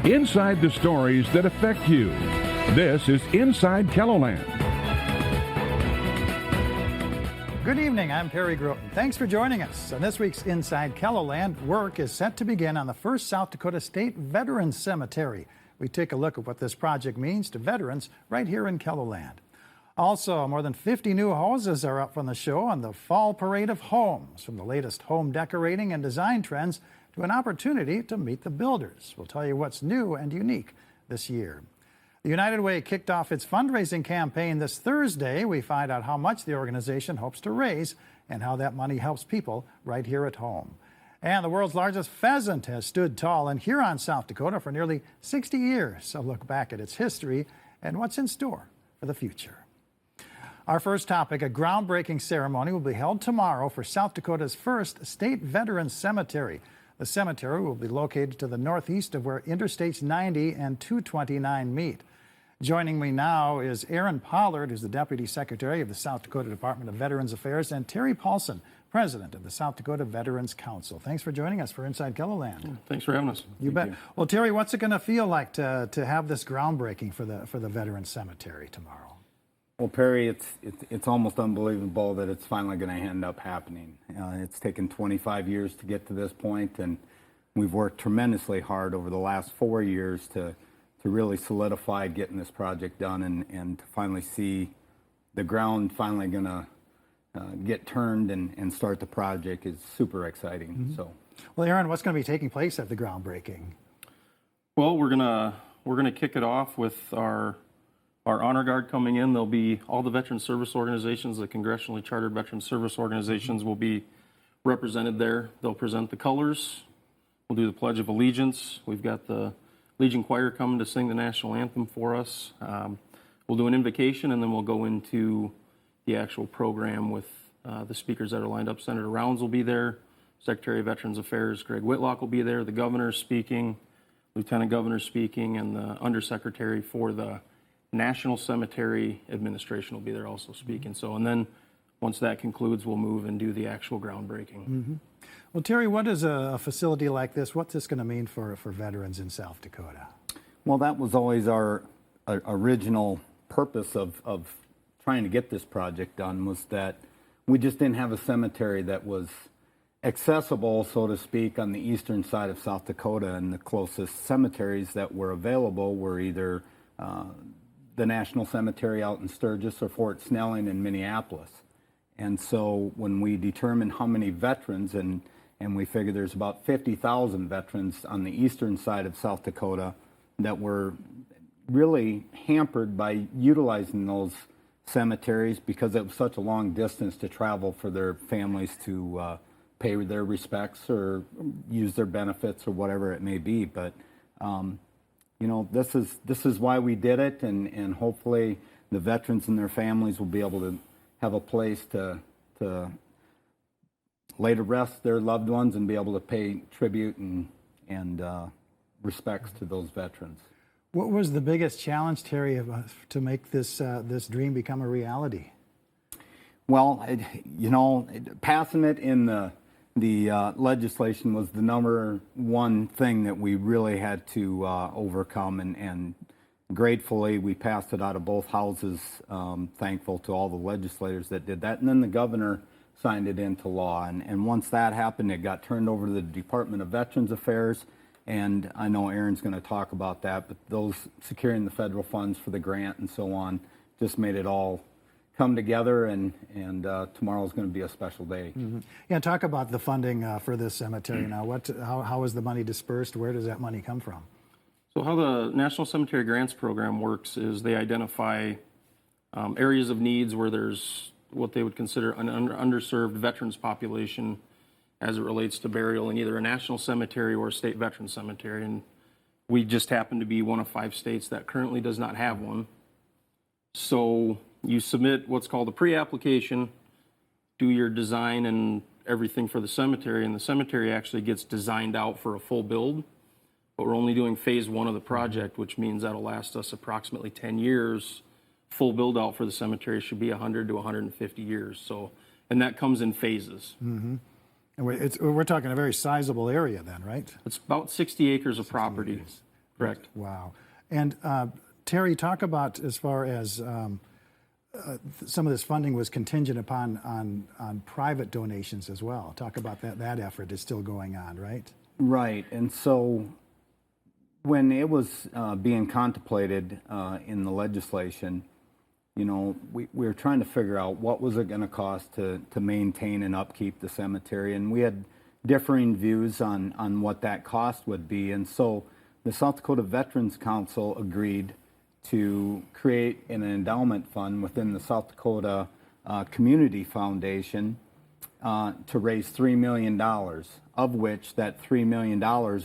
Inside the stories that affect you. This is Inside KELOLAND. Good evening, I'm Perry Groten. Thanks for joining us. On this week's Inside KELOLAND, work is set to begin on the first South Dakota State Veterans Cemetery. We take a look at what this project means to veterans right here in KELOLAND. Also, more than 50 new houses are up from the show on the Fall Parade of Homes, from the latest home decorating and design trends to an opportunity to meet the builders. We'll tell you what's new and unique this year. The United Way kicked off its fundraising campaign this Thursday. We find out how much the organization hopes to raise and how that money helps people right here at home. And the world's largest pheasant has stood tall in Huron, South Dakota for nearly 60 years. So look back at its history and what's in store for the future. Our first topic, a groundbreaking ceremony will be held tomorrow for South Dakota's first state veterans cemetery. The cemetery will be located to the northeast of where Interstates 90 and 229 meet. Joining me now is Aaron Pollard, who's the Deputy Secretary of the South Dakota Department of Veterans Affairs, and Terry Paulson, President of the South Dakota Veterans Council. Thanks for joining us for Inside KELOLAND. Thanks for having us. You bet. Well, Terry, what's it going to feel like to have this groundbreaking for the Veterans Cemetery tomorrow? Well, Perry, it's almost unbelievable that it's finally going to end up happening. It's taken 25 years to get to this point, and we've worked tremendously hard over the last 4 years to really solidify getting this project done and to finally see the ground finally going to get turned and start the project is super exciting. Mm-hmm. So, well, Aaron, what's going to be taking place at the groundbreaking? Well, we're gonna kick it off with our honor guard coming in. There'll be all the veteran service organizations, the congressionally chartered veteran service organizations will be represented there. They'll present the colors. We'll do the Pledge of Allegiance. We've got the Legion Choir coming to sing the national anthem for us. We'll do an invocation, and then we'll go into the actual program with the speakers that are lined up. Senator Rounds will be there. Secretary of Veterans Affairs Greg Whitlock will be there. The governor's speaking, Lieutenant Governor's speaking, and the undersecretary for the National Cemetery Administration will be there also speaking. So, and then once that concludes, we'll move and do the actual groundbreaking. Mm-hmm. Well, Terry, what is a facility like this? What's this going to mean for veterans in South Dakota? well, that was always our original purpose of trying to get this project done, was that we just didn't have a cemetery that was accessible, so to speak, on the eastern side of South Dakota, and the closest cemeteries that were available were either the National Cemetery out in Sturgis or Fort Snelling in Minneapolis. And so when we determined how many veterans, and we figured there's about 50,000 veterans on the eastern side of South Dakota that were really hampered by utilizing those cemeteries because it was such a long distance to travel for their families to pay their respects or use their benefits or whatever it may be. But you know, this is why we did it, and hopefully the veterans and their families will be able to have a place to lay to rest their loved ones and be able to pay tribute and respects to those veterans. What was the biggest challenge, Terry, to make this dream become a reality? Well, you know, passing it in the legislation was the number one thing that we really had to overcome, and gratefully we passed it out of both houses. Thankful to all the legislators that did that, and then the governor signed it into law. And once that happened, it got turned over to the Department of Veterans Affairs, and I know Aaron's going to talk about that, but those securing the federal funds for the grant and so on just made it all come together, and tomorrow's going to be a special day. Mm-hmm. Yeah, talk about the funding for this cemetery now. How is the money dispersed? Where does that money come from? So how the National Cemetery Grants Program works is they identify areas of needs where there's what they would consider an underserved veterans population as it relates to burial in either a national cemetery or a state veteran cemetery. And we just happen to be one of 5 states that currently does not have one. So you submit what's called a pre-application, do your design and everything for the cemetery, and the cemetery actually gets designed out for a full build. But we're only doing phase 1 of the project, which means that'll last us approximately 10 years. Full build out for the cemetery should be 100 to 150 years. So, and that comes in phases. Mm-hmm. And we're talking a very sizable area then, right? It's about 60 acres of property. Correct. Wow. And Terry, talk about as far as some of this funding was contingent upon on private donations as well. Talk about that effort is still going on, right? Right. And so when it was being contemplated in the legislation, you know, we were trying to figure out what was it going to cost to maintain and upkeep the cemetery, and we had differing views on what that cost would be. And so the South Dakota Veterans Council agreed to create an endowment fund within the South Dakota Community Foundation to raise $3 million, of which that $3 million,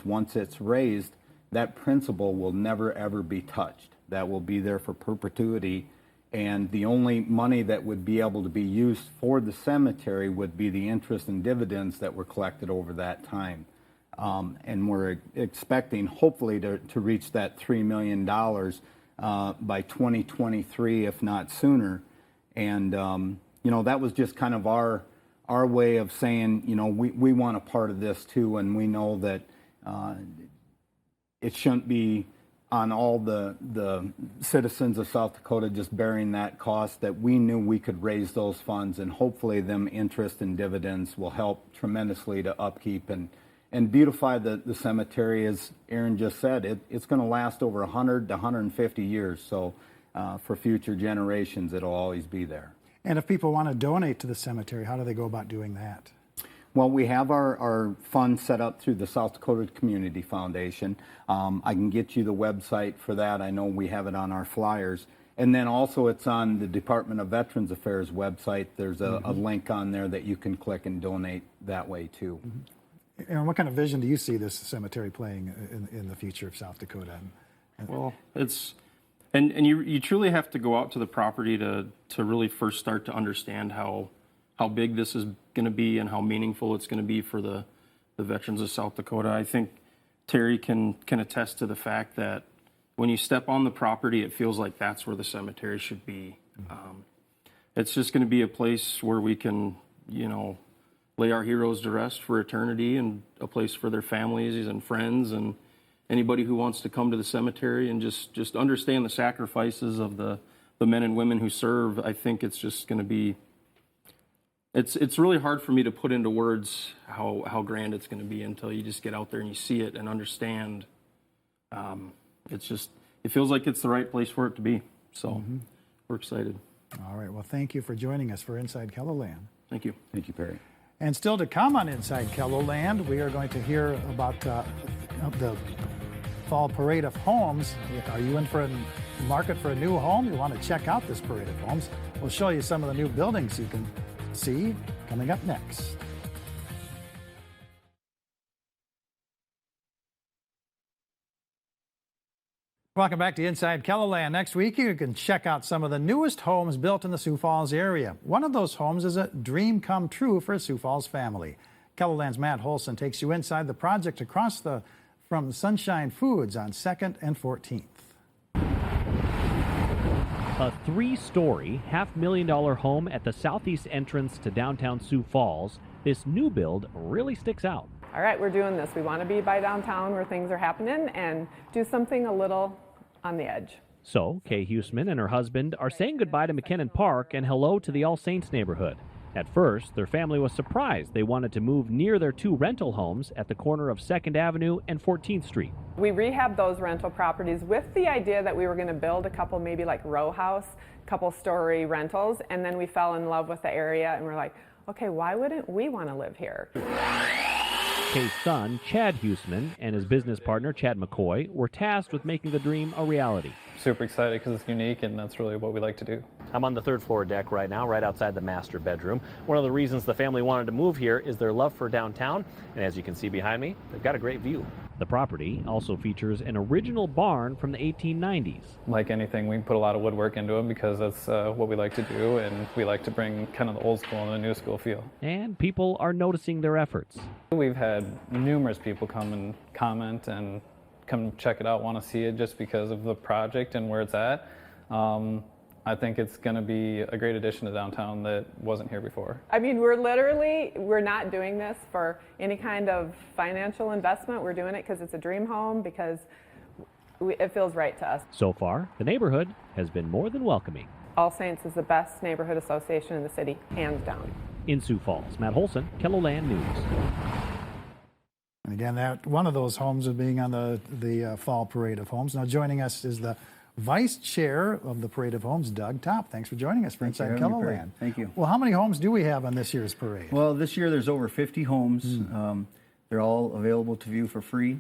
once it's raised, that principal will never ever be touched. That will be there for perpetuity. And the only money that would be able to be used for the cemetery would be the interest and dividends that were collected over that time. And we're expecting, hopefully, to reach that $3 million by 2023, if not sooner. And, you know, that was just kind of our way of saying, you know, we want a part of this too, and we know that it shouldn't be on all the citizens of South Dakota just bearing that cost, that we knew we could raise those funds, and hopefully them interest and dividends will help tremendously to upkeep and beautify the cemetery. As Aaron just said, it's going to last over 100 to 150 years, so for future generations it'll always be there. And if people want to donate to the cemetery, how do they go about doing that? Well, we have our fund set up through the South Dakota Community Foundation. I can get you the website for that. I know we have it on our flyers. And then also it's on the Department of Veterans Affairs website. There's a link on there that you can click and donate that way too. Aaron, what kind of vision do you see this cemetery playing in the future of South Dakota? Well, it's, and you truly have to go out to the property to really first start to understand how big this is going to be and how meaningful it's going to be for the veterans of South Dakota. I think Terry can attest to the fact that when you step on the property, it feels like that's where the cemetery should be. It's just going to be a place where we can, you know, lay our heroes to rest for eternity, and a place for their families and friends and anybody who wants to come to the cemetery and just understand the sacrifices of the men and women who serve. I think it's just going to be, it's really hard for me to put into words how grand it's going to be until you just get out there and you see it and understand. It feels like it's the right place for it to be. So we're excited. All right. Well, thank you for joining us for Inside KELOLAND. Thank you. Thank you, Perry. And still to come on Inside KELOLAND, we are going to hear about the fall parade of homes. Are you in for a market for a new home? You want to check out this parade of homes? We'll show you some of the new buildings you can see coming up next. Welcome back to Inside KELOLAND. Next week, you can check out some of the newest homes built in the Sioux Falls area. One of those homes is a dream come true for a Sioux Falls family. KELOLAND's Matt Holson takes you inside the project from Sunshine Foods on 2nd and 14th. A three-story, $500,000 home at the southeast entrance to downtown Sioux Falls. This new build really sticks out. All right, we're doing this. We want to be by downtown where things are happening and do something a little on the edge. So, Kay Huseman and her husband are saying goodbye to McKinnon Park and hello to the All Saints neighborhood. At first, their family was surprised they wanted to move near their two rental homes at the corner of 2nd Avenue and 14th Street. We rehabbed those rental properties with the idea that we were going to build a couple, maybe like row house, couple-story rentals, and then we fell in love with the area and we're like, okay, why wouldn't we want to live here? Kay's son, Chad Huseman, and his business partner, Chad McCoy, were tasked with making the dream a reality. Super excited because it's unique and that's really what we like to do. I'm on the third floor deck right now, right outside the master bedroom. One of the reasons the family wanted to move here is their love for downtown, and as you can see behind me, they've got a great view. The property also features an original barn from the 1890s. Like anything, we put a lot of woodwork into them because that's what we like to do, and we like to bring kind of the old school and the new school feel. And people are noticing their efforts. We've had numerous people come and comment and come check it out, want to see it just because of the project and where it's at. I think it's going to be a great addition to downtown that wasn't here before. I mean, we're not doing this for any kind of financial investment. We're doing it because it's a dream home, because it feels right to us. So far, the neighborhood has been more than welcoming. All Saints is the best neighborhood association in the city, hands down. In Sioux Falls, Matt Holson, KELOLAND News. And again, that one of those homes is being on the Fall Parade of Homes. Now joining us is the Vice Chair of the Parade of Homes, Doug Topp. Thanks for joining us for Inside KELOLANd. Thank you. Well, how many homes do we have on this year's parade? Well, this year there's over 50 homes. They're all available to view for free,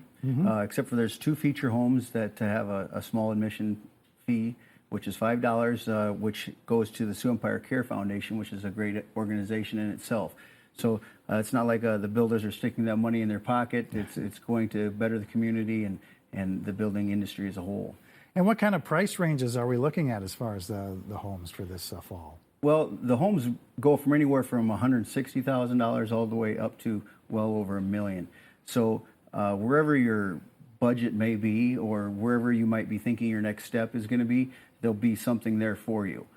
except for there's 2 feature homes that have a small admission fee, which is $5, which goes to the Sioux Empire Care Foundation, which is a great organization in itself. So it's not like the builders are sticking that money in their pocket. It's going to better the community and the building industry as a whole. And what kind of price ranges are we looking at as far as the homes for this fall? Well, the homes go from anywhere from $160,000 all the way up to well over $1 million. So wherever your budget may be, or wherever you might be thinking your next step is going to be, there'll be something there for you.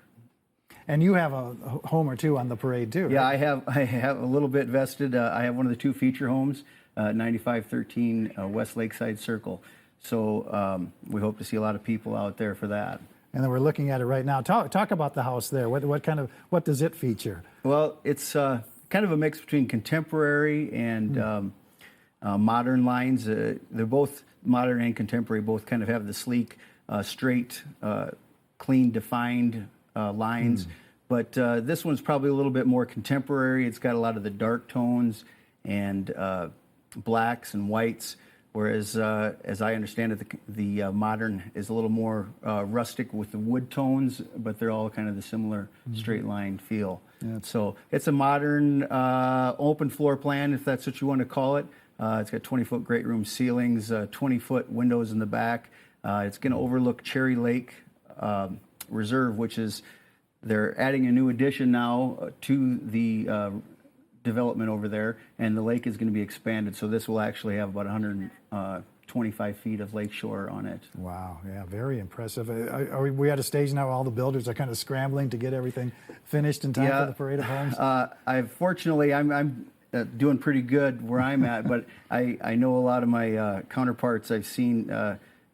And you have a home or two on the parade too, right? Yeah, I have a little bit vested. I have one of the 2 feature homes, 9513 West Lakeside Circle. So we hope to see a lot of people out there for that. And then we're looking at it right now. Talk about the house there. What does it feature? Well, it's kind of a mix between contemporary and modern lines. They're both modern and contemporary. Both kind of have the sleek, straight, clean, defined lines. But this one's probably a little bit more contemporary. It's got a lot of the dark tones and blacks and whites. Whereas, as I understand it, the modern is a little more rustic with the wood tones, but they're all kind of the similar straight line feel. Yeah. So it's a modern open floor plan, if that's what you want to call it. It's got 20-foot great room ceilings, 20-foot windows in the back. It's going to overlook Cherry Lake Reserve, which is, they're adding a new addition now to the development over there, and the lake is going to be expanded, so this will actually have about 125 feet of lakeshore on it. Wow, yeah, very impressive. Are we at a stage now where all the builders are kind of scrambling to get everything finished in time for the Parade of Homes? Fortunately, I'm doing pretty good where I'm at, but I know a lot of my counterparts I've seen,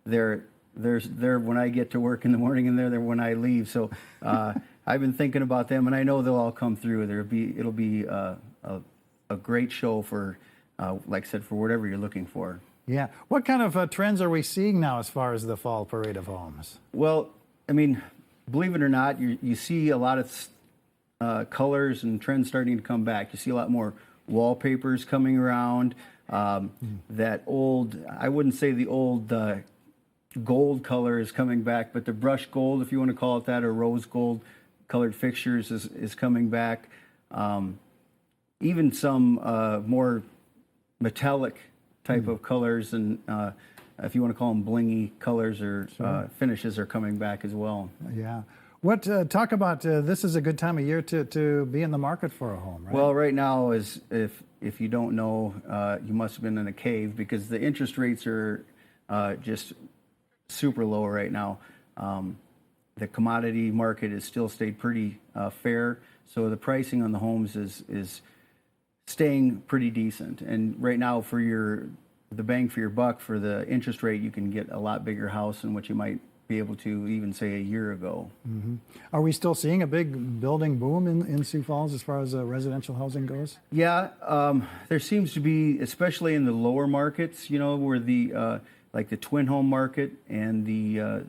they're when I get to work in the morning, and they're there when I leave, so I've been thinking about them, and I know they'll all come through. It'll be a great show for, like I said, for whatever you're looking for. Yeah. What kind of trends are we seeing now as far as the Fall Parade of Homes? Well, I mean, believe it or not, you see a lot of colors and trends starting to come back. You see a lot more wallpapers coming around. That old, I wouldn't say the old gold color is coming back, but the brushed gold, if you want to call it that, or rose gold colored fixtures is coming back. Even some more metallic type of colors, and if you want to call them blingy colors or finishes, are coming back as well. Yeah. Talk about this is a good time of year to be in the market for a home, right? Well, right now is, if you don't know, you must have been in a cave, because the interest rates are just super low right now. The commodity market has still stayed pretty fair, so the pricing on the homes is staying pretty decent. And right now, for the bang for your buck, for the interest rate, you can get a lot bigger house than what you might be able to even say a year ago. Mm-hmm. Are we still seeing a big building boom in Sioux Falls as far as residential housing goes? Yeah, there seems to be, especially in the lower markets, where the like the twin home market and the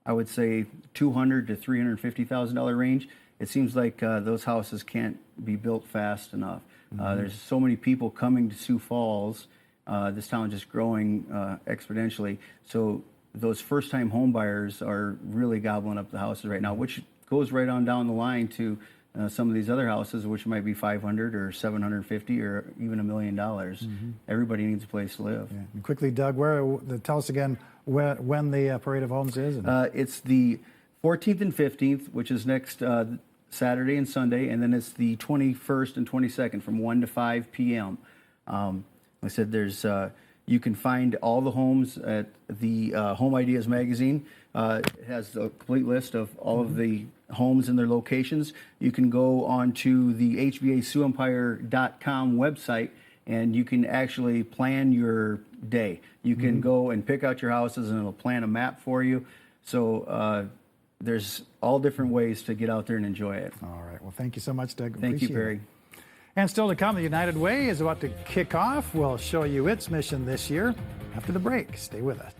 I would say $200,000 to $350,000 range. It seems like those houses can't be built fast enough. There's so many people coming to Sioux Falls. This town just growing exponentially. So those first-time home buyers are really gobbling up the houses right now, which goes right on down the line to some of these other houses, which might be $500,000 or $750,000 or even $1 million. Everybody needs a place to live. Yeah. And quickly, Doug, tell us again when the Parade of Homes is. It's the 14th and 15th, which is next Saturday and Sunday, and then it's the 21st and 22nd from 1 to 5 p.m. Like I said, there's you can find all the homes at the Home Ideas magazine. It has a complete list of all of the homes and their locations. You can go on to the HVASiouxEmpire.com website and you can actually plan your day. You can go and pick out your houses, and it'll plan a map for you. So there's all different ways to get out there and enjoy it. All right. Well, thank you so much, Doug. Thank you, Appreciate Perry. it. And still to come, the United Way is about to kick off. We'll show you its mission this year after the break. Stay with us.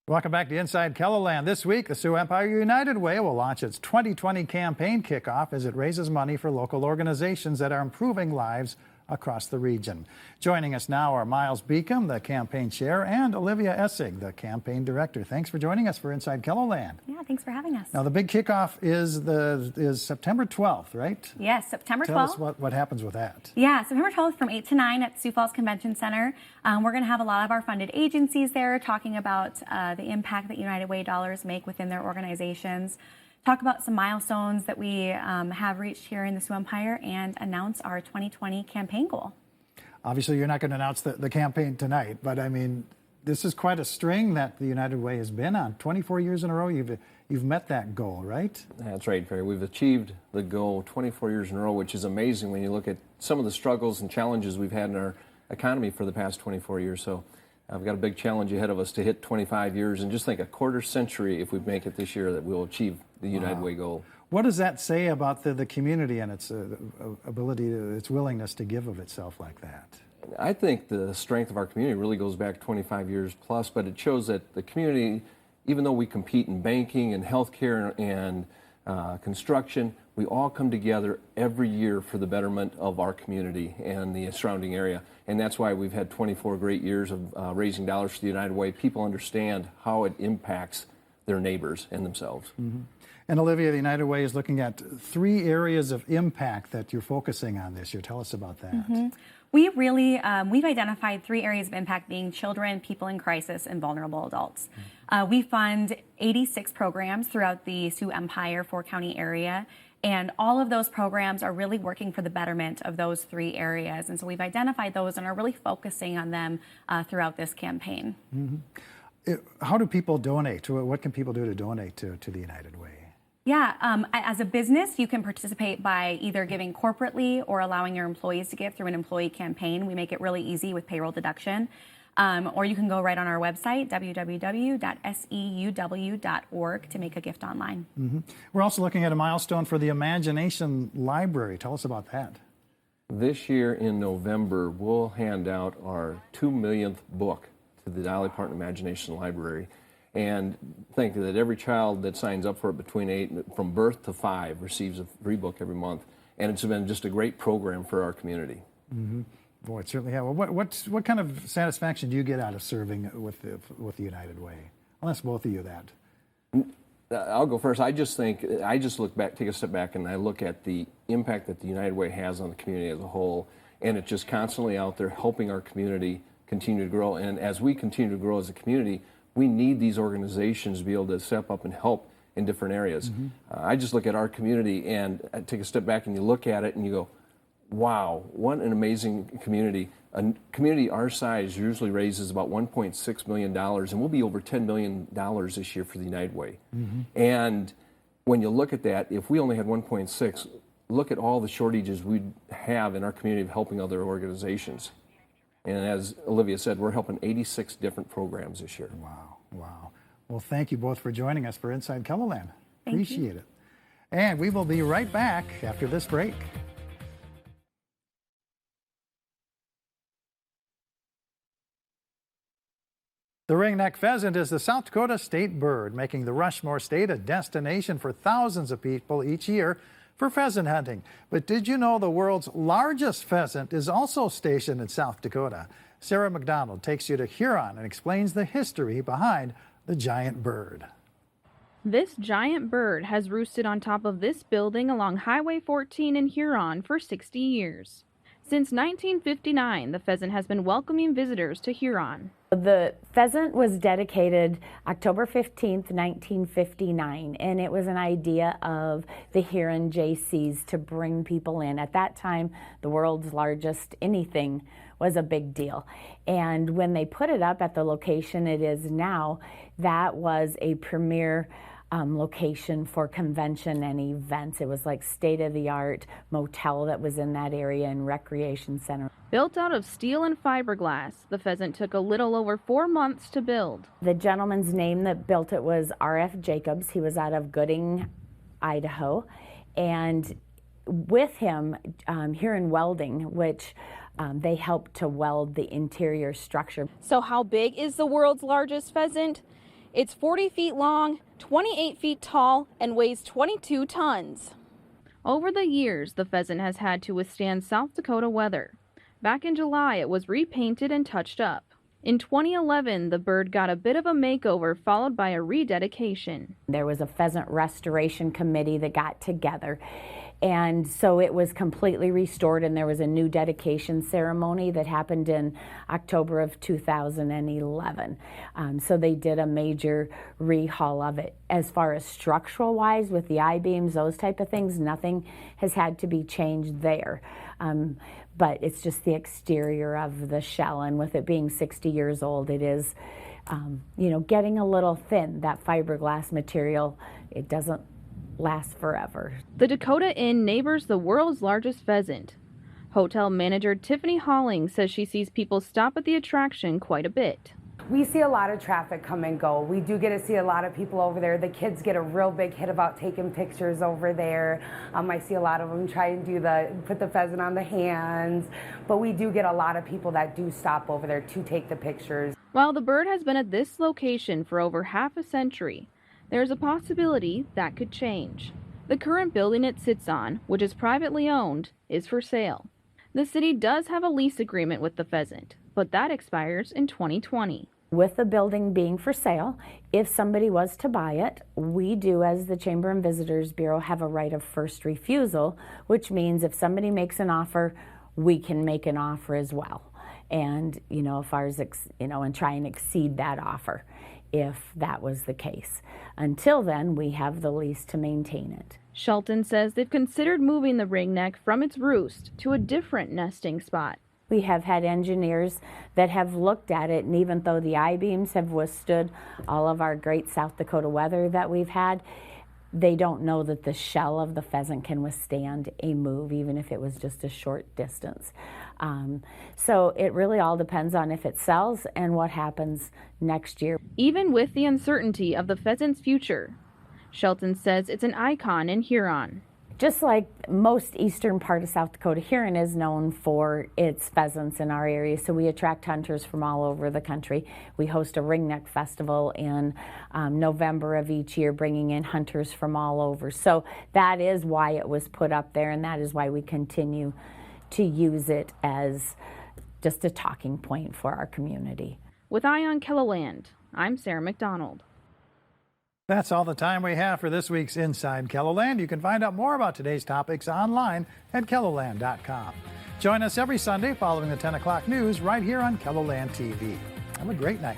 Welcome back to Inside KELOLAND. This week, the Sioux Empire United Way will launch its 2020 campaign kickoff as it raises money for local organizations that are improving lives across the region. Joining us now are Miles Beacom, the campaign chair, and Olivia Essig, the campaign director. Thanks for joining us for Inside KELOLAND. Yeah, thanks for having us. Now, the big kickoff is September 12th, right? Yes, September 12th. Tell us what happens with that. Yeah, September 12th from 8 to 9 at Sioux Falls Convention Center. We're going to have a lot of our funded agencies there talking about the impact that United Way dollars make within their organizations. Talk about some milestones that we have reached here in the Sioux Empire and announce our 2020 campaign goal. Obviously, you're not going to announce the campaign tonight, but I mean, this is quite a string that the United Way has been on. 24 years in a row, you've met that goal, right? That's right, Perry. We've achieved the goal 24 years in a row, which is amazing when you look at some of the struggles and challenges we've had in our economy for the past 24 years. So I've got a big challenge ahead of us to hit 25 years, and just think a quarter century if we make it this year that we'll achieve the United Way goal. What does that say about the community and its ability, its willingness to give of itself like that? I think the strength of our community really goes back 25 years plus, but it shows that the community, even though we compete in banking and healthcare and construction, we all come together every year for the betterment of our community and the surrounding area. And that's why we've had 24 great years of raising dollars for the United Way. People understand how it impacts their neighbors and themselves. Mm-hmm. And Olivia, the United Way is looking at 3 areas of impact that you're focusing on this year. Tell us about that. Mm-hmm. We really, we've identified 3 areas of impact being children, people in crisis, and vulnerable adults. We fund 86 programs throughout the Sioux Empire 4-county area, and all of those programs are really working for the betterment of those 3 areas. And so we've identified those and are really focusing on them throughout this campaign. Mm-hmm. How do people donate? What can people do to donate to the United Way? Yeah, as a business, you can participate by either giving corporately or allowing your employees to give through an employee campaign. We make it really easy with payroll deduction. Or you can go right on our website, www.seuw.org, to make a gift online. Mm-hmm. We're also looking at a milestone for the Imagination Library. Tell us about that. This year in November, we'll hand out our 2 millionth book to the Dolly Parton Imagination Library. And think that every child that signs up for it from birth to 5 receives a free book every month. And it's been just a great program for our community. Mm-hmm. Boy, it certainly has. Well, what kind of satisfaction do you get out of serving with the United Way? I'll ask both of you that. I'll go first. I just look back, take a step back, and I look at the impact that the United Way has on the community as a whole. And it's just constantly out there helping our community continue to grow. And as we continue to grow as a community, we need these organizations to be able to step up and help in different areas. Mm-hmm. I just look at our community and I take a step back and you look at it and you go, wow, what an amazing community. A community our size usually raises about $1.6 million, and we'll be over $10 million this year for the United Way. Mm-hmm. And when you look at that, if we only had 1.6, look at all the shortages we'd have in our community of helping other organizations. And as Olivia said, we're helping 86 different programs this year. Wow, wow. Well, thank you both for joining us for Inside KELOLAND. Thank Appreciate it. And we will be right back after this break. The ringneck pheasant is the South Dakota state bird, making the Rushmore State a destination for thousands of people each year for pheasant hunting. But did you know the world's largest pheasant is also stationed in South Dakota? Sarah McDonald takes you to Huron and explains the history behind the giant bird. This giant bird has roosted on top of this building along Highway 14 in Huron for 60 years. Since 1959, the pheasant has been welcoming visitors to Huron. The pheasant was dedicated October 15th, 1959, and it was an idea of the Huron JCs to bring people in. At that time, the world's largest anything was a big deal. And when they put it up at the location it is now, that was a premier location for convention and events. It was like state-of-the-art motel that was in that area and recreation center. Built out of steel and fiberglass, the Pheasant took a little over 4 months to build. The gentleman's name that built it was R.F. Jacobs. He was out of Gooding, Idaho. And with him, here in welding, which they helped to weld the interior structure. So how big is the world's largest pheasant? It's 40 feet long, 28 feet tall, and weighs 22 tons. Over the years, the Pheasant has had to withstand South Dakota weather. Back in July, it was repainted and touched up. In 2011, the bird got a bit of a makeover, followed by a rededication. There was a pheasant restoration committee that got together, and so it was completely restored, and there was a new dedication ceremony that happened in October of 2011. So they did a major rehaul of it. As far as structural wise, with the I-beams, those type of things, nothing has had to be changed there. But it's just the exterior of the shell, and with it being 60 years old, it is, getting a little thin. That fiberglass material, it doesn't last forever. The Dakota Inn neighbors the world's largest pheasant. Hotel manager Tiffany Halling says she sees people stop at the attraction quite a bit. We see a lot of traffic come and go. We do get to see a lot of people over there. The kids get a real big hit about taking pictures over there. I see a lot of them try and put the pheasant on the hands, but we do get a lot of people that do stop over there to take the pictures. While the bird has been at this location for over half a century, there's a possibility that could change. The current building it sits on, which is privately owned, is for sale. The city does have a lease agreement with the Pheasant, but that expires in 2020. With the building being for sale, if somebody was to buy it, we do, as the Chamber and Visitors Bureau, have a right of first refusal, which means if somebody makes an offer, we can make an offer as well. And, as far as, and try and exceed that offer, if that was the case. Until then, we have the lease to maintain it. Shelton says they've considered moving the ringneck from its roost to a different nesting spot. We have had engineers that have looked at it, and even though the I-beams have withstood all of our great South Dakota weather that we've had, they don't know that the shell of the pheasant can withstand a move, even if it was just a short distance. So it really all depends on if it sells and what happens next year. Even with the uncertainty of the pheasant's future, Shelton says it's an icon in Huron. Just like most eastern part of South Dakota, Huron is known for its pheasants in our area, so we attract hunters from all over the country. We host a ringneck festival in November of each year, bringing in hunters from all over. So that is why it was put up there, and that is why we continue to use it as just a talking point for our community. With Eye on KELOLAND, I'm Sarah McDonald. That's all the time we have for this week's Inside KELOLAND. You can find out more about today's topics online at KELOLAND.com. Join us every Sunday following the 10 o'clock news right here on KELOLAND TV. Have a great night.